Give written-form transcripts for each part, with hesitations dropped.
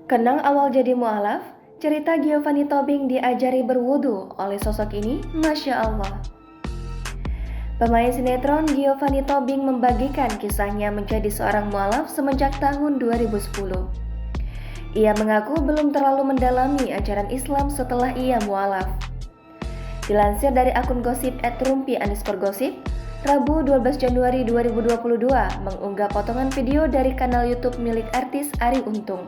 Kenang awal jadi mualaf, cerita Giovanni Tobing diajari berwudu oleh sosok ini, Masya Allah. Pemain sinetron Giovanni Tobing membagikan kisahnya menjadi seorang mualaf semenjak tahun 2010. Ia mengaku belum terlalu mendalami ajaran Islam setelah ia mualaf. Dilansir dari akun gosip @rumpi_gosip, Rabu 12 Januari 2022 mengunggah potongan video dari kanal YouTube milik artis Arie Untung.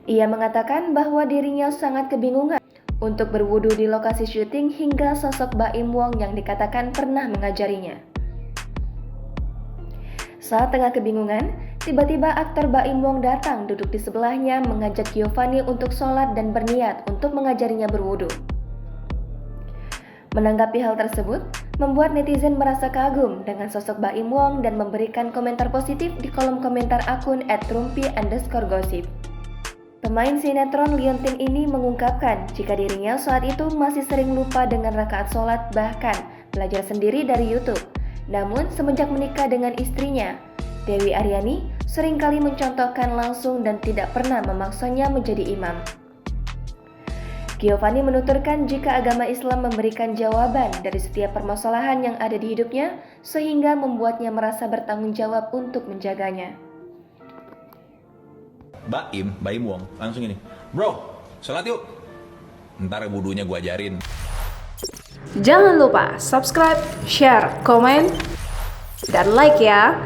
Ia mengatakan bahwa dirinya sangat kebingungan untuk berwudu di lokasi syuting hingga sosok Baim Wong yang dikatakan pernah mengajarinya. Saat tengah kebingungan, tiba-tiba aktor Baim Wong datang duduk di sebelahnya mengajak Giovanni untuk sholat dan berniat untuk mengajarinya berwudu. Menanggapi hal tersebut, membuat netizen merasa kagum dengan sosok Baim Wong dan memberikan komentar positif di kolom komentar akun @rumpi_gosip. Pemain sinetron Liontin ini mengungkapkan jika dirinya saat itu masih sering lupa dengan rakaat sholat, bahkan belajar sendiri dari YouTube. Namun semenjak menikah dengan istrinya, Dewi Aryani, seringkali mencontohkan langsung dan tidak pernah memaksanya menjadi imam. Giovanni menuturkan jika agama Islam memberikan jawaban dari setiap permasalahan yang ada di hidupnya, sehingga membuatnya merasa bertanggung jawab untuk menjaganya. Baim Wong langsung ini, bro, sholat yuk, ntar wudunya gua ajarin. Jangan lupa subscribe, share, komen, dan like ya.